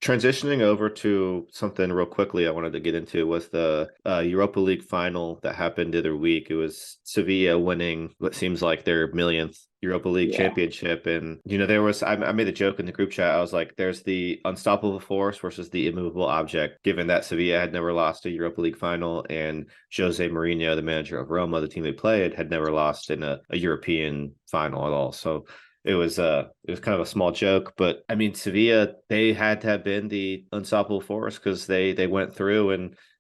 transitioning over to something real quickly I wanted to get into was the Europa League final that happened the other week. It was Sevilla winning what seems like their millionth Europa League Yeah. championship. And, there was, I made a joke in the group chat. I was like, there's the unstoppable force versus the immovable object, given that Sevilla had never lost a Europa League final and Jose Mourinho, the manager of Roma, the team they played, had never lost in a European final at all. So it was kind of a small joke, but I mean Sevilla, they had to have been the unstoppable force because they went through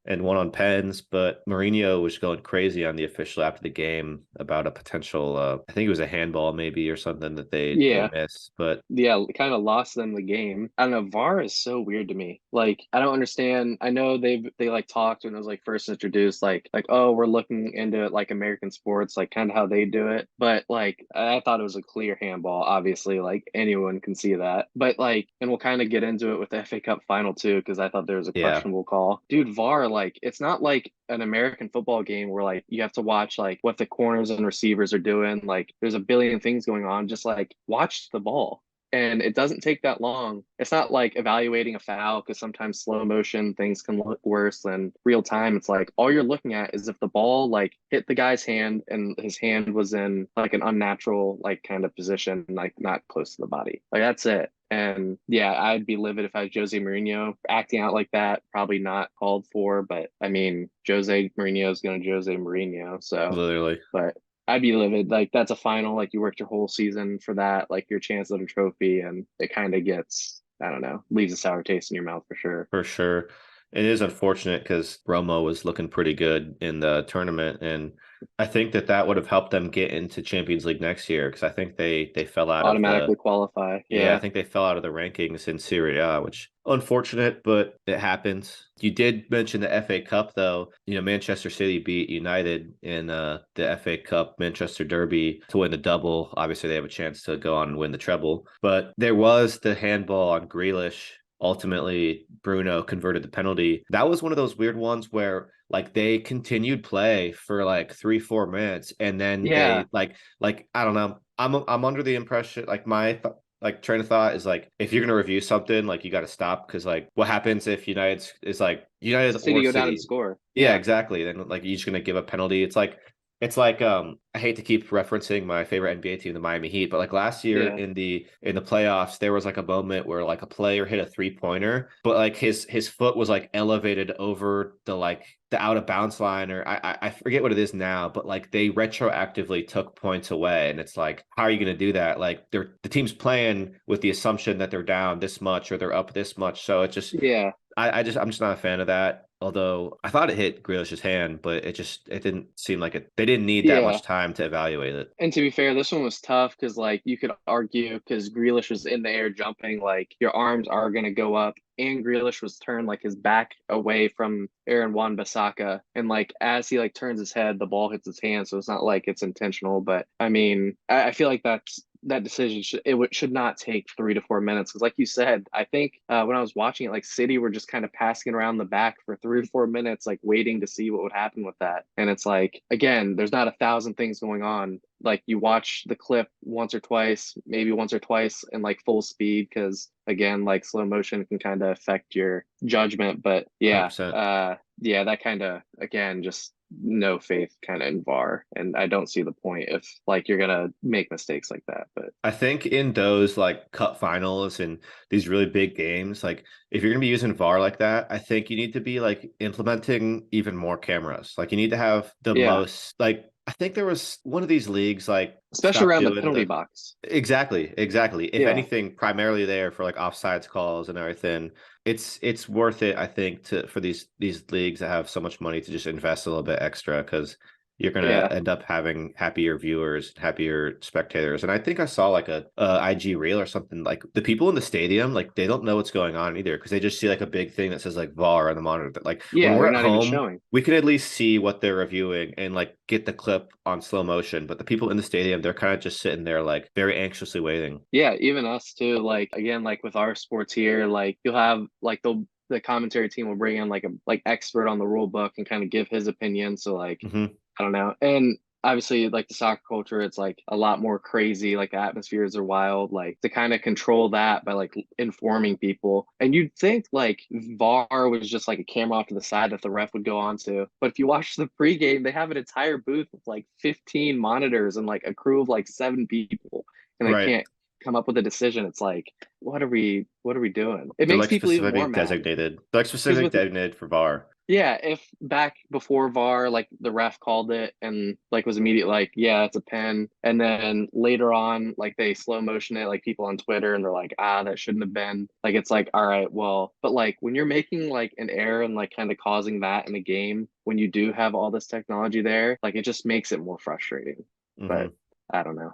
and won on pens, but Mourinho was going crazy on the official after the game about a potential I think it was a handball maybe or something that they Yeah. missed. But Yeah, kind of lost them the game. I don't know. VAR is so weird to me. Like, I don't understand. I know they like talked when it was like first introduced, like, oh, we're looking into it like American sports, like kind of how they do it. But like, I thought it was a clear handball. Obviously, like anyone can see that. But like, and we'll kind of get into it with the FA Cup final too, because I thought there was a yeah, questionable call. Dude, VAR, like, it's not like an American football game where like you have to watch like what the corners and receivers are doing. Like, there's a billion things going on. Just like watch the ball and it doesn't take that long. It's not like evaluating a foul because sometimes slow motion things can look worse than real time. It's like all you're looking at is if the ball like hit the guy's hand and his hand was in like an unnatural like kind of position, like not close to the body. Like that's it. And yeah, I'd be livid if I was Jose Mourinho acting out like that. Probably not called for, but I mean, Jose Mourinho is going to Jose Mourinho. So, literally. but I'd be livid. Like that's a final. Like you worked your whole season for that. Like your chance at a trophy, and it kind of gets I don't know, leaves a sour taste in your mouth for sure. For sure. It is unfortunate because Roma was looking pretty good in the tournament, and I think that would have helped them get into Champions League next year because I think they fell out of the Automatically qualify. yeah, I Yeah. think they fell out of the rankings in Serie A, which unfortunate, but it happens. You did mention the FA Cup though. Manchester City beat United in the FA Cup Manchester Derby to win the double. Obviously, they have a chance to go on and win the treble. But there was the handball on Grealish. Ultimately, Bruno converted the penalty. That was one of those weird ones where like they continued play for like 3-4 minutes and then Yeah. they like I don't know. I'm under the impression like like train of thought is like if you're gonna review something like you got to stop because like what happens if United is like United City or go down and City. score. Yeah, Yeah. exactly. Then like you're just gonna give a penalty. It's like I hate to keep referencing my favorite NBA team, the Miami Heat, but like last year Yeah. in the playoffs, there was like a moment where like a player hit a 3-pointer, but like his foot was like elevated over the out of bounds line, or I forget what it is now, but like they retroactively took points away, and it's like how are you going to do that? Like the team's playing with the assumption that they're down this much or they're up this much, so it just Yeah. I'm just not a fan of that. Although I thought it hit Grealish's hand, but it didn't seem like it. They didn't need that Yeah. much time to evaluate it. And to be fair, this one was tough because like you could argue because Grealish was in the air jumping, like your arms are gonna go up, and Grealish was turned like his back away from Aaron Wan-Bissaka, and like as he like turns his head, the ball hits his hand, so it's not like it's intentional. But I mean, I feel like that decision should not take 3 to 4 minutes because, like you said, I think when I was watching it, like City were just kind of passing around the back for 3 to 4 minutes, like waiting to see what would happen with that. And it's like again, there's not a thousand things going on. Like you watch the clip once or twice, maybe once or twice in like full speed because again, like slow motion can kind of affect your judgment. But yeah, 100%. yeah, that kind of again just no faith kind of in VAR, and I don't see the point if like you're gonna make mistakes like that. But I think in those like cup finals and these really big games, like if you're gonna be using VAR like that, I think you need to be like implementing even more cameras. Like you need to have the yeah, most like I think there was one of these leagues like especially stopped around the doing penalty the box. exactly. If Yeah, anything, primarily there for like offsides calls and everything. It's worth it, I think, to for these leagues that have so much money to just invest a little bit extra because you're gonna yeah, end up having happier viewers, happier spectators. And I think I saw like a IG reel or something. Like the people in the stadium, like they don't know what's going on either because they just see like a big thing that says like VAR on the monitor. That like when yeah. we're They're at not even home, showing. we can at least see what they're reviewing and like get the clip on slow motion. But the people in the stadium, they're kind of just sitting there like very anxiously waiting. Yeah, even us too. Like again, like with our sports here, like you'll have like the commentary team will bring in like a like expert on the rule book and kind of give his opinion. So like Hmm. I don't know. And obviously like the soccer culture, it's like a lot more crazy, like the atmospheres are wild, like to kind of control that by like informing people. And you'd think like VAR was just like a camera off to the side that the ref would go on to. But if you watch the pregame, they have an entire booth with like 15 monitors and like a crew of like 7 people, and they Right. can't come up with a decision. It's like, what are we doing? It They're makes like people even more specifically mad designated. They're like because specific with designated for VAR. yeah, if back before VAR, like the ref called it and like was immediate, like, yeah, it's a pen. And then later on, like they slow motion it, like people on Twitter, and they're like, ah, that shouldn't have been. Like, it's like, all right, well, but like when you're making like an error and like kind of causing that in a game, when you do have all this technology there, like it just makes it more frustrating. But Hmm. I don't know.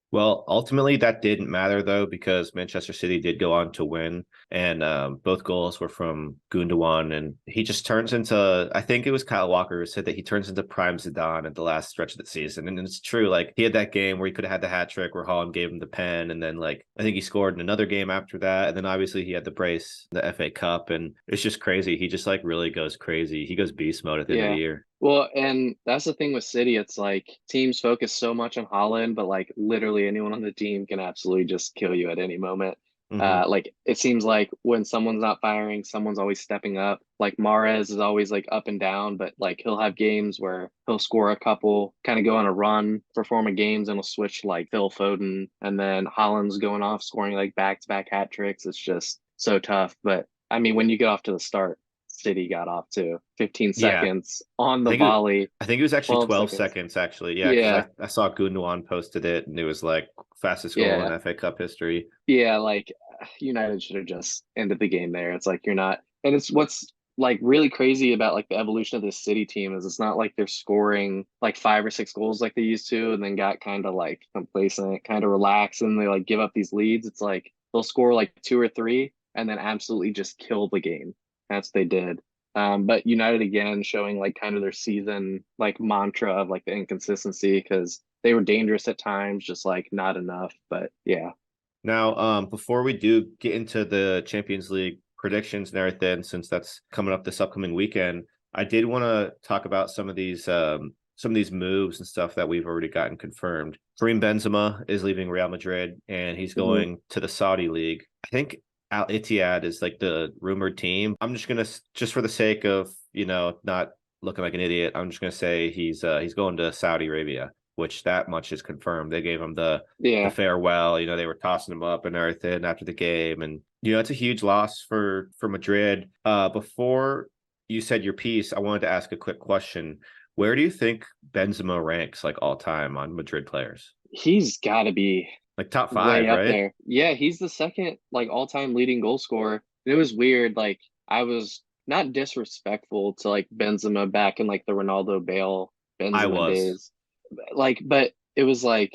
Well, ultimately, that didn't matter though, because Manchester City did go on to win, and both goals were from Gundogan, and he just turns into. I think it was Kyle Walker who said that he turns into prime Zidane at the last stretch of the season, and it's true. Like he had that game where he could have had the hat trick, where Holland gave him the pen, and then like I think he scored in another game after that, and then obviously he had the brace, the FA Cup, and it's just crazy. He just like really goes crazy. He goes beast mode at the end of the Yeah. year. Well, and that's the thing with City. It's like teams focus so much on Holland, but like literally anyone on the team can absolutely just kill you at any moment. Hmm. Like it seems like when someone's not firing, someone's always stepping up. Like Mahrez is always like up and down, but like he'll have games where he'll score a couple, kind of go on a run for form of games, and he'll switch like Phil Foden, and then Holland's going off scoring like back-to-back hat tricks. It's just so tough. But I mean, when you get off to the start, City got off to 15 Yeah, seconds on I the think it, volley, I think it was actually 12 12 seconds. seconds actually. Yeah, because Yeah, I saw Gundogan posted it and it was like fastest goal in yeah, FA Cup history. yeah. Like United should have just ended the game there. It's like you're not, and it's what's like really crazy about like the evolution of this City team is it's not like they're scoring like 5 or 6 goals like they used to, and then got kind of like complacent, kind of relaxed, and they like give up these leads. It's like they'll score like 2 or 3, and then absolutely just kill the game. That's what they did. But United again showing like kind of their season like mantra of like the inconsistency because they were dangerous at times, just like not enough. But yeah. Now, before we do get into the Champions League predictions and everything, since that's coming up this upcoming weekend, I did want to talk about some of these moves and stuff that we've already gotten confirmed. Karim Benzema is leaving Real Madrid and he's Mhm. going to the Saudi League. I think Al Ittihad is like the rumored team. I'm just gonna just for the sake of not looking like an idiot, I'm just gonna say he's going to Saudi Arabia, which that much is confirmed. They gave him the Yeah. farewell. They were tossing him up and everything after the game, and it's a huge loss for Madrid. Before you said your piece, I wanted to ask a quick question. Where do you think Benzema ranks like all time on Madrid players? He's got to be Like top way five, up right? there. Yeah, he's the second like all-time leading goal scorer. And it was weird. Like I was not disrespectful to like Benzema back in like the Ronaldo Bale I Benzema was. days. Like, but it was like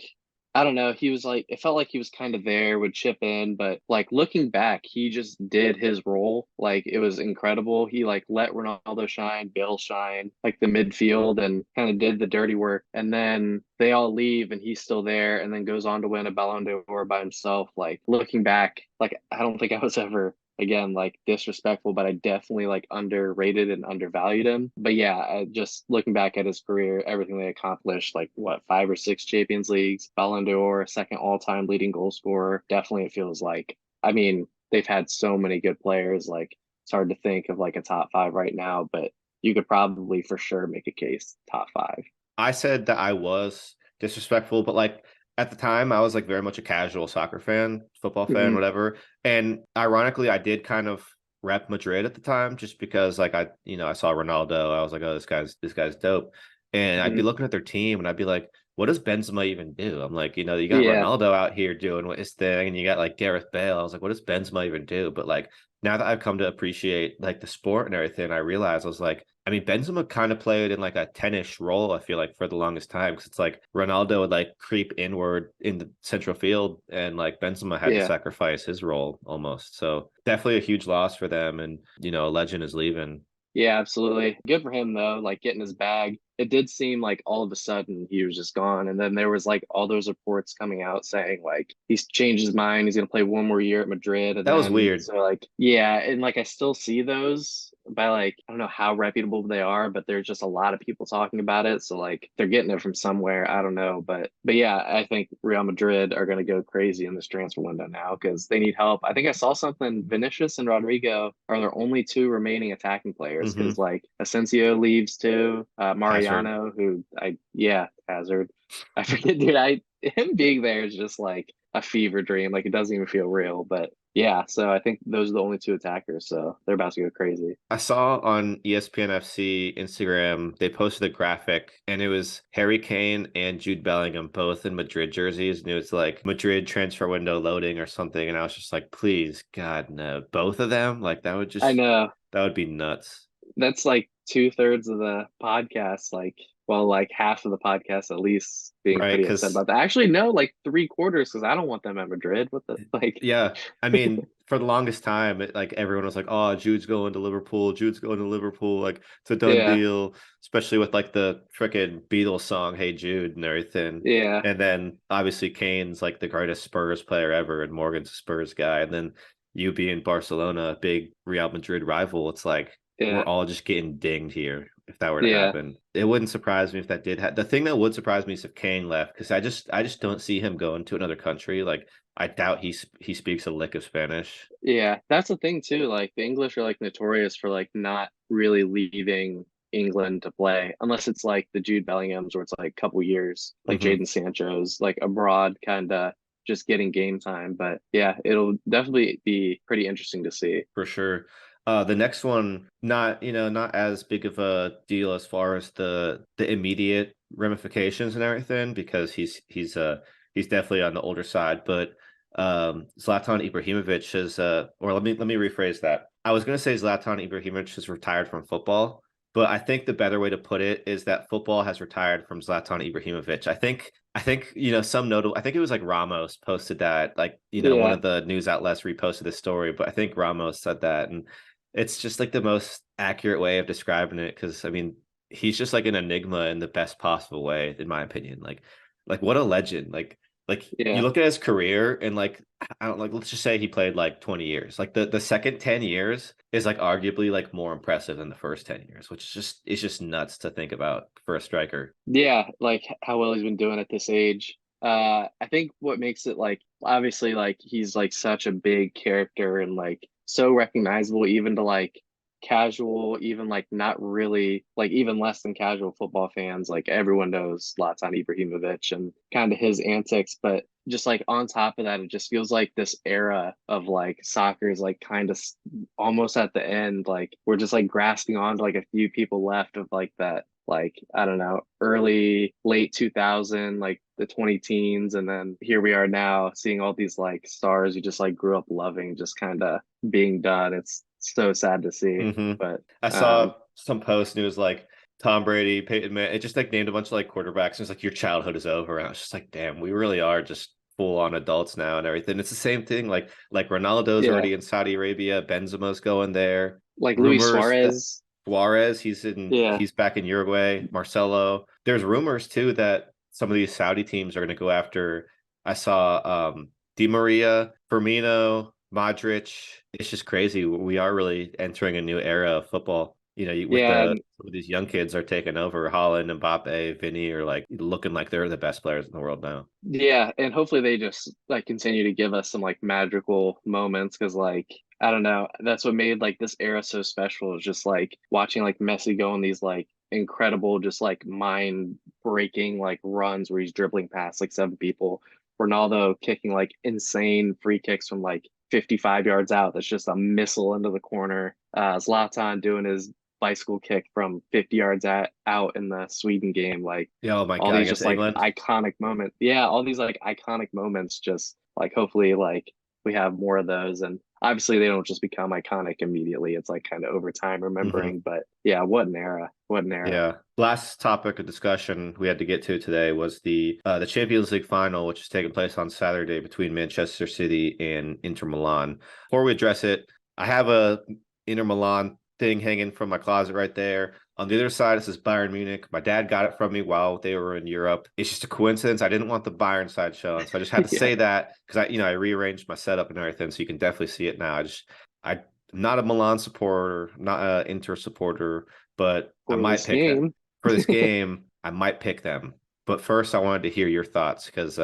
I don't know. He was like it felt like he was kind of there, would chip in, but like looking back, he just did his role. Like it was incredible. He like let Ronaldo shine, Bale shine, like the midfield, and kind of did the dirty work. And then they all leave, and he's still there, and then goes on to win a Ballon d'Or by himself. Like looking back, like I don't think I was ever again like disrespectful, but I definitely like underrated and undervalued him. But yeah, just looking back at his career, everything they accomplished, like what 5 or 6 Champions Leagues, Ballon d'Or, second all-time leading goal scorer. Definitely, it feels like. I mean, they've had so many good players. Like it's hard to think of like a top five right now, but you could probably for sure make a case top five. I said that I was disrespectful, but like at the time I was like very much a casual soccer fan, football fan, Mm-hmm. whatever. And ironically, I did kind of rep Madrid at the time just because like I saw Ronaldo. I was like, oh, this guy's dope. And I'd be Mm-hmm. looking at their team and I'd be like, what does Benzema even do? I'm like, you got Yeah, Ronaldo out here doing what his thing, and you got like Gareth Bale. I was like, what does Benzema even do? But like now that I've come to appreciate like the sport and everything, I realized I was like, I mean, Benzema kind of played in like a 10-ish role, I feel like, for the longest time. Because it's like Ronaldo would like creep inward in the central field, and like Benzema had to yeah. sacrifice his role almost. So definitely a huge loss for them. And, a legend is leaving. Yeah, absolutely. Good for him though, like getting his bag. It did seem like all of a sudden he was just gone. And then there was like all those reports coming out saying like he's changed his mind, he's gonna play one more year at Madrid. And That was then weird. so like yeah, and like I still see those, by like, I don't know how reputable they are, but there's just a lot of people talking about it. So like they're getting it from somewhere. I don't know. But yeah, I think Real Madrid are gonna go crazy in this transfer window now because they need help. I think I saw something, Vinicius and Rodrigo are their only two remaining attacking players Hmm. because like Asensio leaves too. Hazard. Mariano, who Hazard. I forget, dude. Him being there is just like a fever dream. Like it doesn't even feel real. But yeah, so I think those are the only two attackers. So they're about to go crazy. I saw on ESPN FC Instagram, they posted a graphic and it was Harry Kane and Jude Bellingham both in Madrid jerseys. And it was like Madrid transfer window loading or something. And I was just like, please, God, no. Both of them? Like I know that would be nuts. that's like 2/3 of the podcast. Like, well, like half of the podcast at least being Right. pretty upset Because about that. Actually, no, like 3/4 because I don't want them at Madrid. What the like? yeah, I mean, for the longest time, like everyone was like, "Oh, Jude's going to Liverpool. Jude's going to Liverpool. Like it's a done Yeah, deal." Especially with like the freaking Beatles song "Hey Jude" and everything. yeah, And then obviously Kane's like the greatest Spurs player ever, and Morgan's a Spurs guy. And then you being Barcelona, a big Real Madrid rival, it's like we're yeah, all just getting dinged here. If that were to yeah. happen, it wouldn't surprise me if that did. The thing that would surprise me is if Kane left, because I just don't see him going to another country. Like I doubt he speaks a lick of Spanish. Yeah, that's the thing too. Like the English are like notorious for like not really leaving England to play unless it's like the Jude Bellinghams where it's like a couple years, like Hmm. Jadon Sancho's like abroad kind of just getting game time. But yeah, it'll definitely be pretty interesting to see. For sure. The next one, not as big of a deal as far as the immediate ramifications and everything, because he's definitely on the older side. But Zlatan Ibrahimović has or let me rephrase that. I was gonna say Zlatan Ibrahimović has retired from football, but I think the better way to put it is that football has retired from Zlatan Ibrahimović. I think, some notable, I think it was like Ramos posted that, like, one Yeah, of the news outlets reposted this story, but I think Ramos said that. And it's just like the most accurate way of describing it. Cause I mean, he's just like an enigma in the best possible way, in my opinion. Like what a legend. Like you yeah. look at his career and like, I don't like, let's just say he played like 20 years. Like the second 10 years is like arguably like more impressive than the first 10 years, which is just nuts to think about for a striker. Yeah, like how well he's been doing at this age. I think what makes it like obviously like he's like such a big character and like so recognizable even to like casual, even like not really like even less than casual football fans. Like everyone knows Zlatan Ibrahimović and kind of his antics, but just like on top of that, it just feels like this era of like soccer is like kind of almost at the end. Like we're just like grasping on to like a few people left of like that like I don't know, early late 2000, like the 20 teens, and then here we are now seeing all these like stars you just like grew up loving just kind of being done. It's so sad to see, Hmm. but I um saw some post and it was like Tom Brady, Peyton Manning. It just like named a bunch of like quarterbacks. And it's like your childhood is over. And I was just like, damn, we really are just full on adults now and everything. It's the same thing. Like Ronaldo's yeah, already in Saudi Arabia. Benzema's going there. like Luis Rumors that Suarez. Suarez, Yeah, he's back in Uruguay. Marcelo. There's rumors too that some of these Saudi teams are going to go after. I saw Di Maria, Firmino, Modric. It's just crazy. We are really entering a new era of football. With yeah, some of these young kids are taking over. Holland, Mbappe, Vinny are like looking like they're the best players in the world now. yeah, and hopefully they just like continue to give us some like magical moments because like I don't know, that's what made like this era so special is just like watching like Messi go on these like incredible, just like mind breaking like runs where he's dribbling past like seven people. Ronaldo kicking like insane free kicks from like 55 yards out. That's just a missile into the corner. Zlatan doing his bicycle kick from 50 yards out in the Sweden game. Like Yeah, oh my all God, these against just like England. iconic moments. Yeah, all these like iconic moments just like hopefully like we have more of those and obviously they don't just become iconic immediately. It's like kind of over time Hmm. remembering, but yeah, what an era. What an era. Yeah. Last topic of discussion we had to get to today was the Champions League final, which is taking place on Saturday between Manchester City and Inter Milan. Before we address it, I have a Inter Milan thing hanging from my closet right there. On the other side, it says Bayern Munich. My dad got it from me while they were in Europe. It's just a coincidence. I didn't want the Bayern side showing, so I just had to Yeah. say that because I rearranged my setup and everything, so you can definitely see it now. I not a Milan supporter, not a Inter supporter, but I For might this pick them game. for this game. I might pick them. But first, I wanted to hear your thoughts because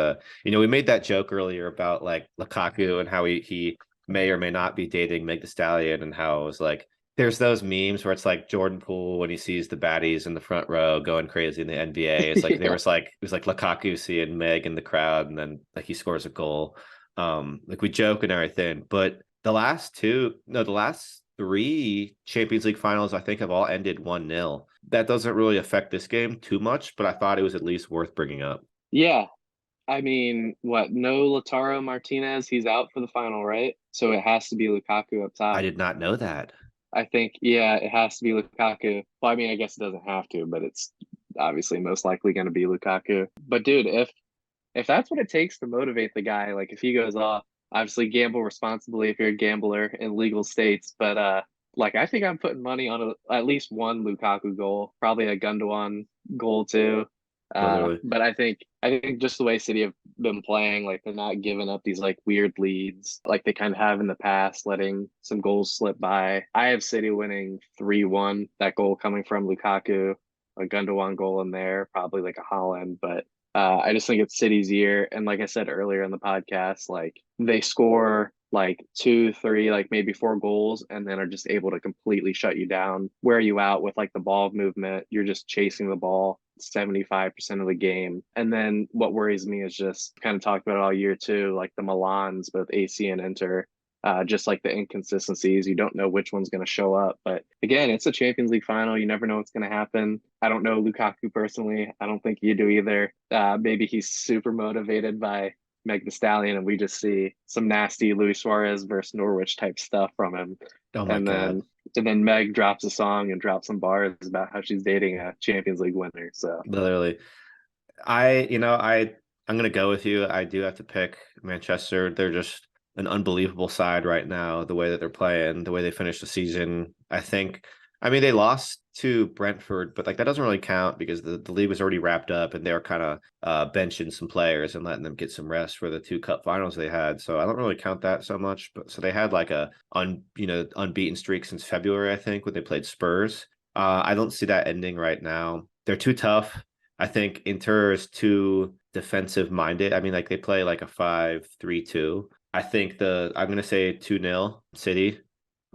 we made that joke earlier about like Lukaku and how he may or may not be dating Meg Thee Stallion, and how it was like there's those memes where it's like Jordan Poole when he sees the baddies in the front row going crazy in the NBA. It's like Yeah. it was like Lukaku seeing Meg in the crowd, and then like he scores a goal. Like we joke and everything, but the last three Champions League finals, I think, have all ended 1-0. That doesn't really affect this game too much, but I thought it was at least worth bringing up. Yeah. I mean, what? No Lautaro Martinez. He's out for the final, right? So it has to be Lukaku up I top. did not know that. I think, yeah, it has to be Lukaku. Well, I mean, I guess it doesn't have to, but it's obviously most likely going to be Lukaku. But dude, if that's what it takes to motivate the guy, like if he goes off, obviously gamble responsibly if you're a gambler in legal states. But like I think I'm putting money on at least one Lukaku goal, probably a Gundogan goal too. Literally. But I think just the way City have been playing, like they're not giving up these like weird leads like they kind of have in the past, letting some goals slip by. I have City winning 3-1. That goal coming from Lukaku, a Gundogan goal in there, probably like a Holland, but I just think it's City's year. And like I said earlier in the podcast, like they score like two, three, like maybe four goals and then are just able to completely shut you down, wear you out with like the ball movement. You're just chasing the ball 75% of the game. And then what worries me is just kind of talked about it all year too, like the Milans, both AC and Inter. Just like the inconsistencies, you don't know which one's going to show up. But again, it's a Champions League final. You never know what's going to happen. I don't know Lukaku personally. I don't think you do either. Maybe he's super motivated by Meg the Stallion, and we just see some nasty Luis Suarez versus Norwich type stuff from him. Oh my And God. then Meg drops a song and drops some bars about how she's dating a Champions League winner. So Literally. I'm gonna go with you. I do have to pick Manchester. They're just an unbelievable side right now, the way that they're playing, the way they finished the season. I mean, they lost to Brentford, but like that doesn't really count because the league was already wrapped up and they were kind of benching some players and letting them get some rest for the two cup finals they had. So I don't really count that so much. But so they had like unbeaten streak since February, I think, when they played Spurs. I don't see that ending right now. They're too tough. I think Inter is too defensive minded. I mean, like they play like a 5-3-2. I'm gonna say 2-0 City.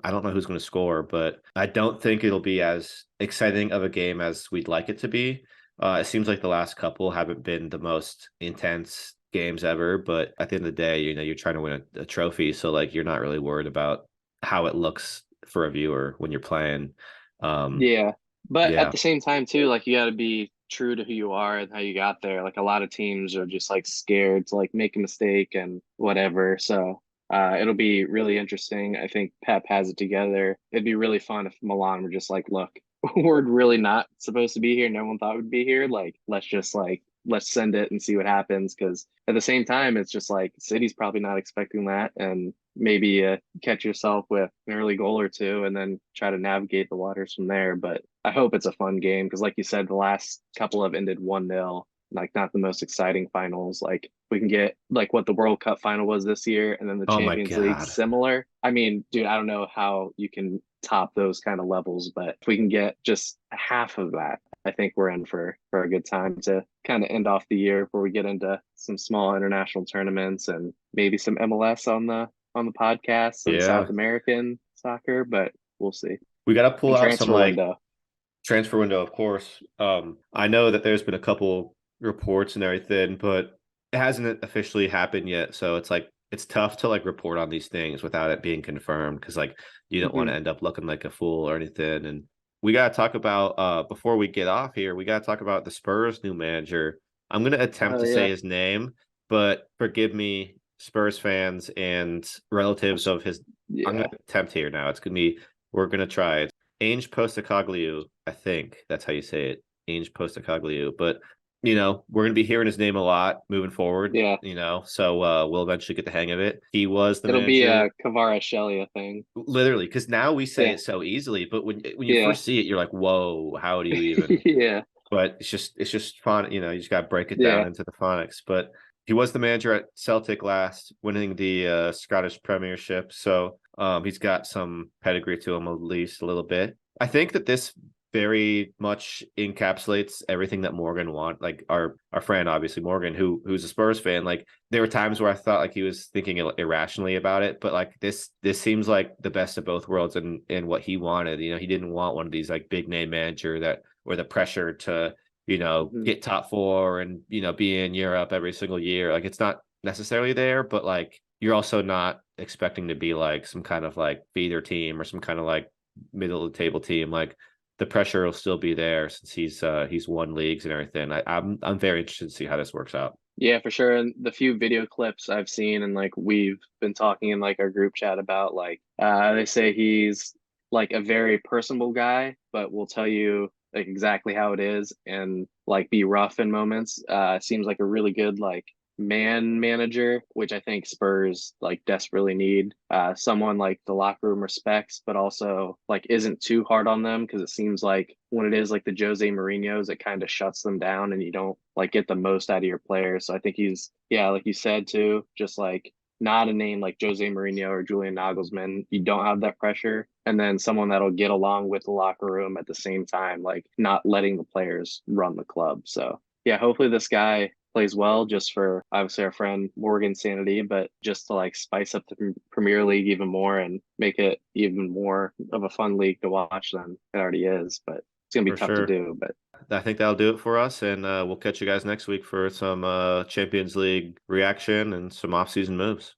I don't know who's gonna score, but I don't think it'll be as exciting of a game as we'd like it to be. It seems like the last couple haven't been the most intense games ever, but at the end of the day, you're trying to win a trophy, so like you're not really worried about how it looks for a viewer when you're playing. yeah, but at Yeah. the same time too, like you got to be true to who you are and how you got there. Like a lot of teams are just like scared to like make a mistake and whatever. So it'll be really interesting. I think Pep has it together. It'd be really fun if Milan were just like, look, we're really not supposed to be here. No one thought we'd be here. Like, let's send it and see what happens. Because at the same time, it's just like City's probably not expecting that, and maybe catch yourself with an early goal or two, and then try to navigate the waters from there. But I hope it's a fun game because, like you said, the last couple have ended 1-0. Like not the most exciting finals. Like we can get like what the World Cup final was this year, and then the Oh my Champions League God. similar. I mean, dude, I don't know how you can top those kind of levels, but if we can get just half of that, I think we're in for a good time to kind of end off the year before we get into some small international tournaments and maybe some MLS on the podcast, some Yeah. South American soccer, but we'll see. We got to pull And out some transfer like window. transfer window, of course. I know that there's been a couple reports and everything, but it hasn't officially happened yet. So it's like it's tough to like report on these things without it being confirmed because like you don't want Hmm. to end up looking like a fool or anything. And we gotta talk about before we get off here, we gotta talk about the Spurs new manager. I'm gonna attempt Oh to say yeah. his name, but forgive me, Spurs fans and relatives of his. I'm Yeah. gonna attempt here now. We're gonna try it. Ange Postacoglu, I think that's how you say it. Ange Postacoglu. But we're gonna be hearing his name a lot moving forward, Yeah. so we'll eventually get the hang of it. He was the It'll be manager a Kvaratskhelia thing. literally because now we say Yeah. it so easily, but when you Yeah. first see it, you're like, whoa, how do you even Yeah. but it's just fun, you just gotta break it down Yeah. into the phonics. But he was the manager at Celtic last, winning the Scottish Premiership. So He's got some pedigree to him, at least a little bit. I think that this very much encapsulates everything that Morgan want. Like our friend, obviously Morgan, who's a Spurs fan. Like there were times where I thought like he was thinking irrationally about it, but like this seems like the best of both worlds and what he wanted. You know, he didn't want one of these like big name manager that or the pressure to get top four and be in Europe every single year. Like it's not necessarily there, but like you're also not expecting to be like some kind of like feeder team or some kind of like middle of the table team. Like the pressure will still be there since he's won leagues and everything. I'm very interested to see how this works out. Yeah, for sure. And the few video clips I've seen and like we've been talking in like our group chat about like they say he's like a very personable guy, but will tell you like exactly how it is and like be rough in moments. Seems like a really good like man manager, which I think Spurs like desperately need. Someone like the locker room respects, but also like isn't too hard on them because it seems like when it is like the Jose Mourinho's, it kind of shuts them down and you don't like get the most out of your players. So I think he's like you said too, just like not a name like Jose Mourinho or Julian Nagelsmann. You don't have that pressure. And then someone that'll get along with the locker room at the same time, like not letting the players run the club. So yeah, hopefully this guy plays well just for obviously our friend Morgan's sanity, but just to like spice up the Premier League even more and make it even more of a fun league to watch than it already is. But it's gonna be For tough to sure. do. But I think that'll do it for us, and we'll catch you guys next week for some Champions League reaction and some off-season moves.